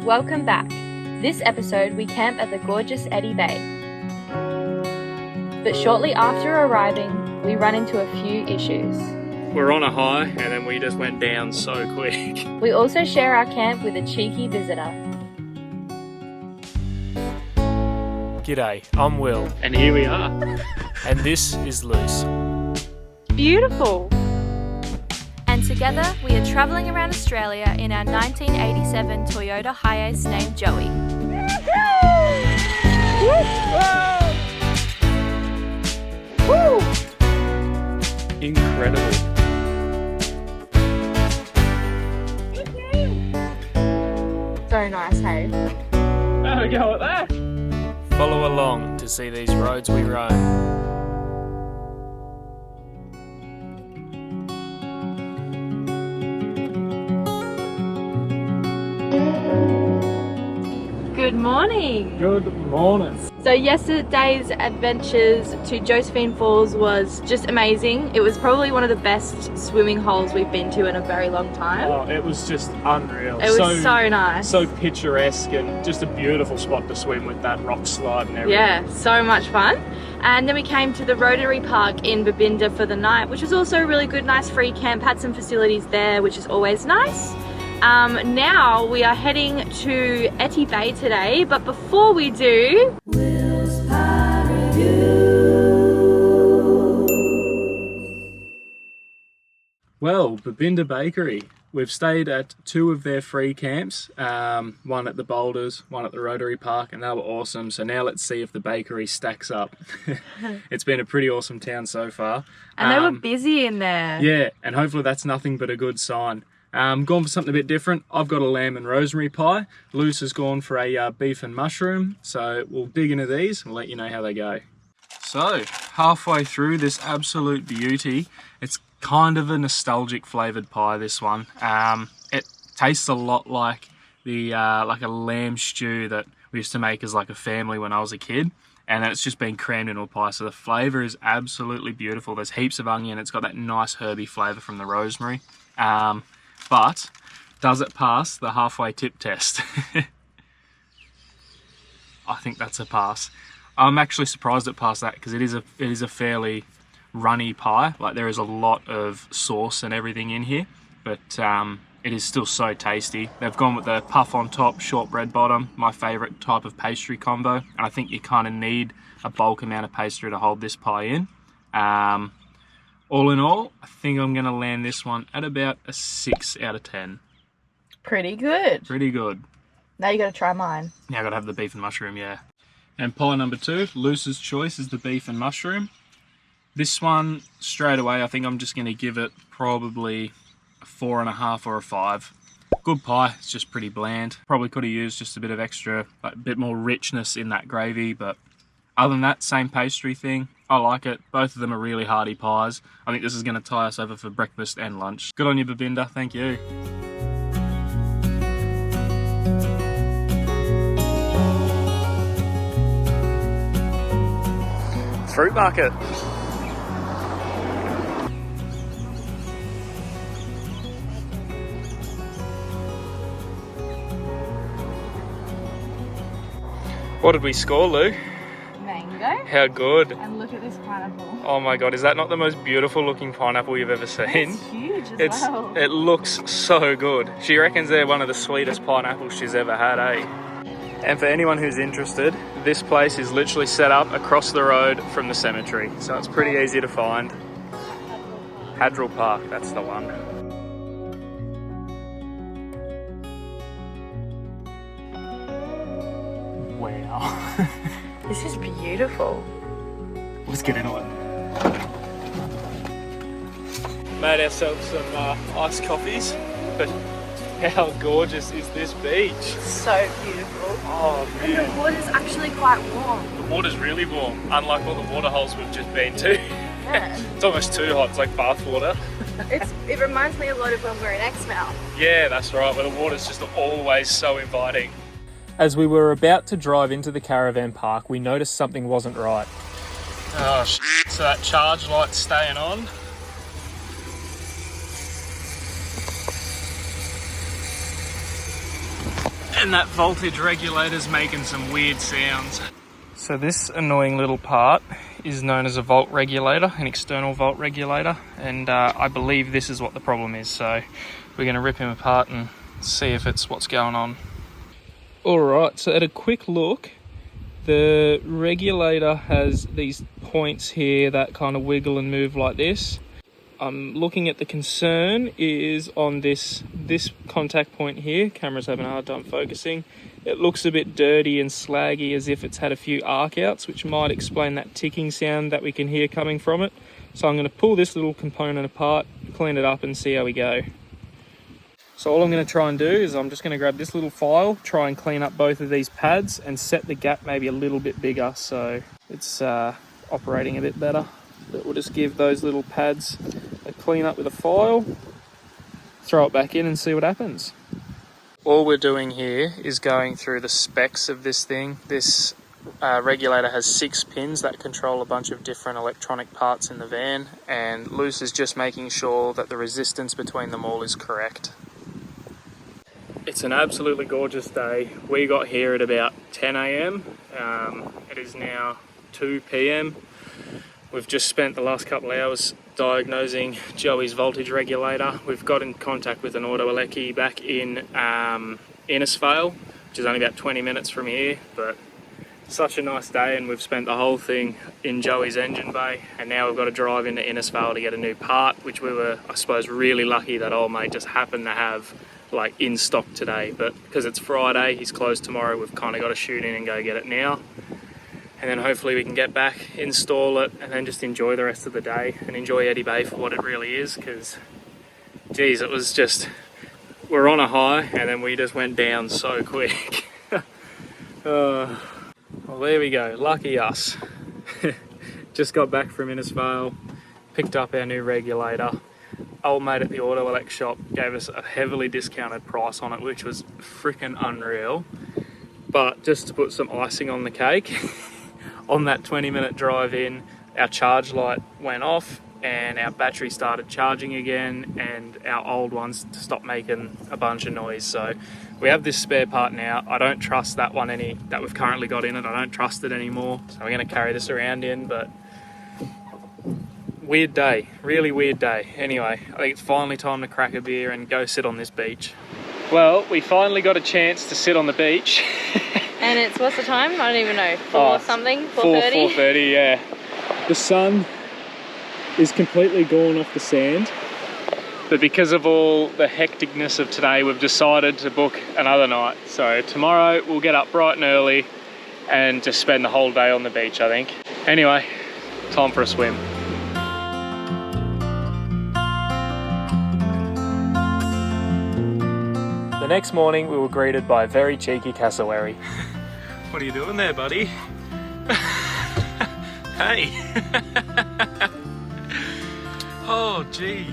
Welcome back. This episode we camp at the gorgeous Etty Bay. But shortly after arriving, we run into a few issues. We're on a high and then we just went down so quick. We also share our camp with a cheeky visitor. G'day, I'm Will. And here we are. And this is Luce. Beautiful! And together we are travelling around Australia in our 1987 Toyota HIACE named Joey. Incredible. So nice, hey? Have a go at that. Follow along to see these roads we roam. Good morning! Good morning. So yesterday's adventures to Josephine Falls was just amazing. It was probably one of the best swimming holes we've been to in a very long time. Oh, it was just unreal. It was so nice. So picturesque and just a beautiful spot to swim with that rock slide and everything. Yeah, so much fun. And then we came to the Rotary Park in Babinda for the night, which was also a really good, nice free camp. Had some facilities there, which is always nice. Now we are heading to Etty Bay today, but before we do... Well, Babinda Bakery. We've stayed at two of their free camps, one at the Boulders, one at the Rotary Park, and they were awesome. So now let's see if the bakery stacks up. It's been a pretty awesome town so far. And they were busy in there. Yeah, and hopefully that's nothing but a good sign. Gone for something a bit different. I've got a lamb and rosemary pie. Luce has gone for a beef and mushroom. So we'll dig into these and let you know how they go. So, halfway through this absolute beauty, it's kind of a nostalgic flavoured pie, this one. It tastes a lot like the like a lamb stew that we used to make as like a family when I was a kid. And it's just been crammed into a pie. So the flavour is absolutely beautiful. There's heaps of onion. It's got that nice herby flavour from the rosemary. But does it pass the halfway tip test? I think that's a pass. I'm actually surprised it passed that because it is a fairly runny pie. Like there is a lot of sauce and everything in here, but it is still so tasty. They've gone with the puff on top, shortbread bottom, my favourite type of pastry combo. And I think you kind of need a bulk amount of pastry to hold this pie in. All in all, I think I'm going to land this one at about a 6 out of 10. Pretty good. Pretty good. Now you got to try mine. Now I got to have the beef and mushroom, yeah. And pie number 2, Luce's choice, is the beef and mushroom. This one, straight away, I think I'm just going to give it probably a 4.5 or a 5. Good pie, it's just pretty bland. Probably could have used just a bit of extra, like a bit more richness in that gravy, but other than that, same pastry thing. I like it. Both of them are really hearty pies. I think this is going to tie us over for breakfast and lunch. Good on you, Babinda. Thank you. Fruit market. What did we score, Lou? Mango. How good. And look at this pineapple. Oh my god, is that not the most beautiful looking pineapple you've ever seen? It's huge as well. It looks so good. She reckons they're one of the sweetest pineapples she's ever had, eh? And for anyone who's interested, this place is literally set up across the road from the cemetery. So it's pretty easy to find. Hadrill Park, that's the one. Wow. This is beautiful. Let's get into it. Made ourselves some iced coffees, but how gorgeous is this beach? So beautiful. Oh And man. the water's actually quite warm. The water's really warm, unlike all the water holes we've just been to. Yeah. It's almost too hot, it's like bath water. It reminds me a lot of when we're in Exmouth. Yeah, that's right, where the water's just always so inviting. As we were about to drive into the caravan park, we noticed something wasn't right. Oh shit, so that charge light's staying on. And that voltage regulator's making some weird sounds. So this annoying little part is known as a volt regulator, an external volt regulator, and I believe this is what the problem is. So we're going to rip him apart and see if it's what's going on. Alright, so at a quick look, the regulator has these points here that kind of wiggle and move like this. I'm looking at the concern is on this contact point here. Camera's having a hard time focusing. It looks a bit dirty and slaggy, as if it's had a few arc outs, which might explain that ticking sound that we can hear coming from it. So I'm going to pull this little component apart, clean it up and see how we go. So all I'm going to try and do is I'm just going to grab this little file, try and clean up both of these pads and set the gap maybe a little bit bigger so it's operating a bit better. But we'll just give those little pads a clean up with a file, throw it back in and see what happens. All we're doing here is going through the specs of this thing. This regulator has 6 pins that control a bunch of different electronic parts in the van, and Luce is just making sure that the resistance between them all is correct. It's an absolutely gorgeous day. We got here at about 10 AM. It is now 2 PM. We've just spent the last couple of hours diagnosing Joey's voltage regulator. We've got in contact with an auto eleccy back in Innisfail, which is only about 20 minutes from here, but such a nice day, and we've spent the whole thing in Joey's engine bay, and now we've got to drive into Innisfail to get a new part, which we were, I suppose, really lucky that old mate just happened to have like in stock today. But because it's Friday, he's closed tomorrow, we've kind of got to shoot in and go get it now. And then hopefully we can get back, install it, and then just enjoy the rest of the day and enjoy Etty Bay for what it really is, because, geez, it was just, we're on a high and then we just went down so quick. Well, there we go, lucky us. Just got back from Innisfail, picked up our new regulator. Old mate at the auto elect shop gave us a heavily discounted price on it, which was freaking unreal. But just to put some icing on the cake, on that 20-minute drive in, our charge light went off and our battery started charging again, and our old ones stopped making a bunch of noise. So we have this spare part now. I don't trust that one that we've currently got in it. I don't trust it anymore. So we're going to carry this around in, but weird day, really weird day. Anyway, I think it's finally time to crack a beer and go sit on this beach. Well, we finally got a chance to sit on the beach. And it's, what's the time? I don't even know. 4 something? 4:30? 4:30, yeah. The sun is completely gone off the sand. But because of all the hecticness of today, we've decided to book another night. So tomorrow we'll get up bright and early and just spend the whole day on the beach, I think. Anyway, time for a swim. The next morning we were greeted by a very cheeky cassowary. What are you doing there, buddy? Hey! Oh gee,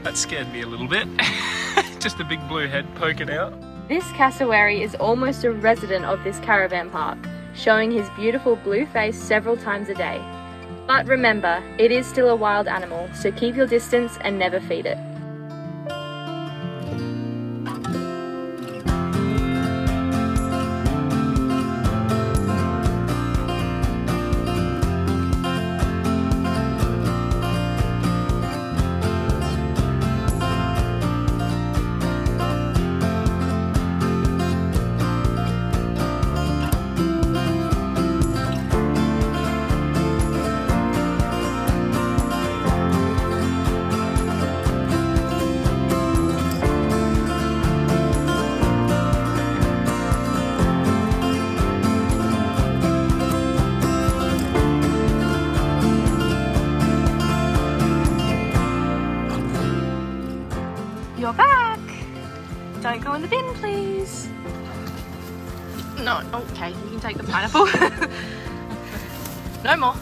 that scared me a little bit. Just a big blue head poking out. This cassowary is almost a resident of this caravan park, showing his beautiful blue face several times a day. But remember, it is still a wild animal, so keep your distance and never feed it. You're back! Don't go in the bin, please. No, okay, you can take the pineapple. No more.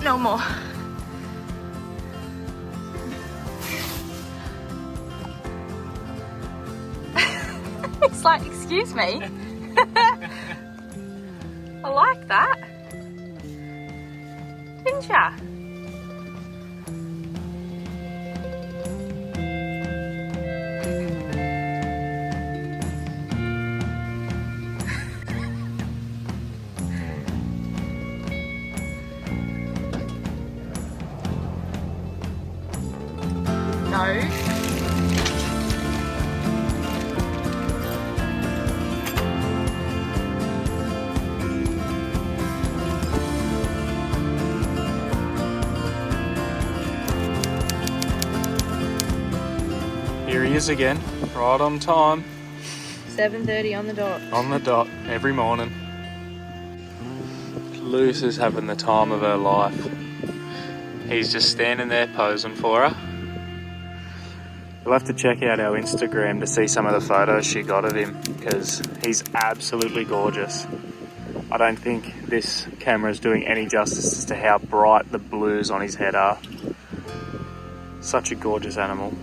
No more. It's like, excuse me. I like that. Didn't ya? is again, right on time. 7:30 on the dot. On the dot, every morning. Luce is having the time of her life. He's just standing there posing for her. You'll have to check out our Instagram to see some of the photos she got of him, because he's absolutely gorgeous. I don't think this camera is doing any justice as to how bright the blues on his head are. Such a gorgeous animal.